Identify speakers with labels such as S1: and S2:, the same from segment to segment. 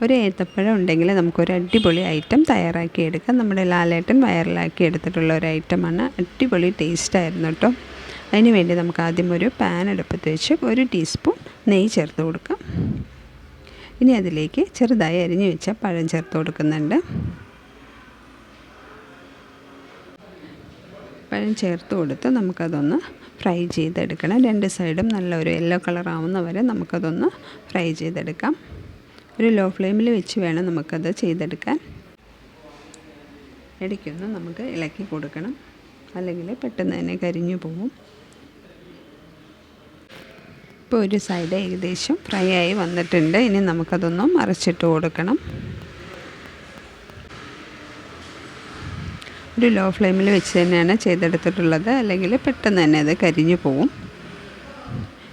S1: ഒരു ഏത്തപ്പഴം ഉണ്ടെങ്കിൽ നമുക്കൊരു അടിപൊളി ഐറ്റം തയ്യാറാക്കിയെടുക്കാം. നമ്മുടെ ലാലേട്ടൻ വൈറലാക്കി എടുത്തിട്ടുള്ള ഒരു ഐറ്റമാണ്. അടിപൊളി ടേസ്റ്റായിരുന്നു കേട്ടോ. അതിന് വേണ്ടി നമുക്ക് ആദ്യം ഒരു പാൻ അടുപ്പത്ത് വെച്ച് 1 ടീസ്പൂൺ നെയ്യ് ചേർത്ത് കൊടുക്കാം. ഇനി അതിലേക്ക് ചെറുതായി അരിഞ്ഞു വെച്ച പഴം ചേർത്ത് കൊടുക്കുന്നുണ്ട്. പഴം ചേർത്ത് കൊടുത്ത് നമുക്കതൊന്ന് ഫ്രൈ ചെയ്തെടുക്കണം. 2 സൈഡും നല്ലൊരു യെല്ലോ കളർ ആവുന്ന വരെ നമുക്കതൊന്ന് ഫ്രൈ ചെയ്തെടുക്കാം. ഒരു ലോ ഫ്ലെയിമിൽ വെച്ച് വേണം നമുക്കത് ചെയ്തെടുക്കാൻ. ഇടയ്ക്കൊന്ന് നമുക്ക് ഇളക്കി കൊടുക്കണം, അല്ലെങ്കിൽ പെട്ടെന്ന് തന്നെ കരിഞ്ഞു പോകും. ഇപ്പോൾ ഒരു സൈഡ് ഏകദേശം ഫ്രൈ ആയി വന്നിട്ടുണ്ട്. ഇനി നമുക്കതൊന്ന് മറിച്ചിട്ട് കൊടുക്കണം. ഒരു ലോ ഫ്ലെയിമിൽ വെച്ച് തന്നെയാണ് ചെയ്തെടുത്തിട്ടുള്ളത്, അല്ലെങ്കിൽ പെട്ടെന്ന് തന്നെ അത് കരിഞ്ഞു പോകും.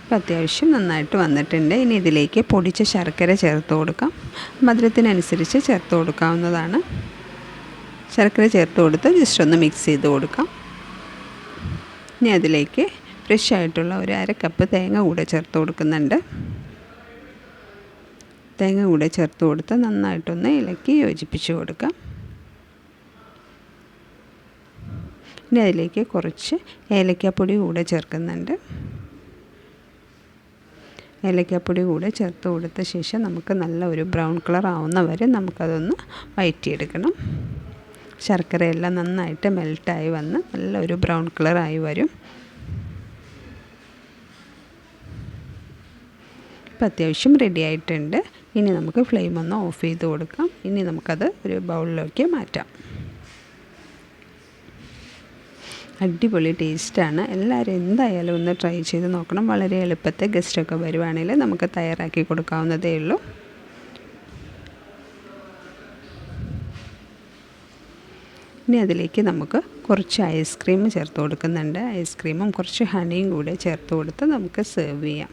S1: ഇപ്പോൾ അത്യാവശ്യം നന്നായിട്ട് വന്നിട്ടുണ്ട്. ഇനി ഇതിലേക്ക് പൊടിച്ച ശർക്കര ചേർത്ത് കൊടുക്കാം. മധുരത്തിനനുസരിച്ച് ചേർത്ത് കൊടുക്കാവുന്നതാണ്. ശർക്കര ചേർത്ത് കൊടുത്ത് ജസ്റ്റ് ഒന്ന് മിക്സ് ചെയ്ത് കൊടുക്കാം. ഇനി അതിലേക്ക് ഫ്രഷ് ആയിട്ടുള്ള ഒരു 1/2 കപ്പ് തേങ്ങ കൂടെ ചേർത്ത് കൊടുക്കുന്നുണ്ട്. തേങ്ങ കൂടെ ചേർത്ത് കൊടുത്ത് നന്നായിട്ടൊന്ന് ഇളക്കി യോജിപ്പിച്ച് കൊടുക്കാം. ഇനി അതിലേക്ക് കുറച്ച് ഏലക്കാപ്പൊടി കൂടെ ചേർക്കുന്നുണ്ട്. ഏലക്കാപ്പൊടി കൂടെ ചേർത്ത് കൊടുത്ത ശേഷം നമുക്ക് നല്ല ഒരു ബ്രൗൺ കളർ ആവുന്ന വരെ നമുക്കതൊന്ന് വഴറ്റിയെടുക്കണം. ശർക്കരയെല്ലാം നന്നായിട്ട് മെൽട്ടായി വന്ന് നല്ലൊരു ബ്രൗൺ കളറായി വരും. ഇപ്പോൾ അത്യാവശ്യം റെഡി ആയിട്ടുണ്ട്. ഇനി നമുക്ക് ഫ്ലെയിം ഒന്ന് ഓഫ് ചെയ്ത് കൊടുക്കാം. ഇനി നമുക്കത് ഒരു ബൗളിലേക്ക് മാറ്റാം. അടിപൊളി ടേസ്റ്റാണ്. എല്ലാവരും എന്തായാലും ഒന്ന് ട്രൈ ചെയ്ത് നോക്കണം. വളരെ എളുപ്പത്തിൽ ഗസ്റ്റൊക്കെ വരുവാണെങ്കിൽ നമുക്ക് തയ്യാറാക്കി കൊടുക്കാവുന്നതേ ഉള്ളൂ. ഇനി അതിലേക്ക് നമുക്ക് കുറച്ച് ഐസ്ക്രീം ചേർത്ത് കൊടുക്കുന്നുണ്ട്. ഐസ്ക്രീമും കുറച്ച് ഹണിയും കൂടെ ചേർത്ത് കൊടുത്ത് നമുക്ക് സെർവ് ചെയ്യാം.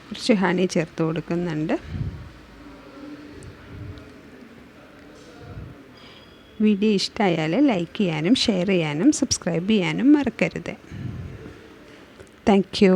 S1: കുറച്ച് ഹണി ചേർത്ത് കൊടുക്കുന്നുണ്ട്. വീഡിയോ ഇഷ്ടമായാൽ ലൈക്ക് ചെയ്യാനും ഷെയർ ചെയ്യാനും സബ്സ്ക്രൈബ് ചെയ്യാനും മറക്കരുത്. Thank you.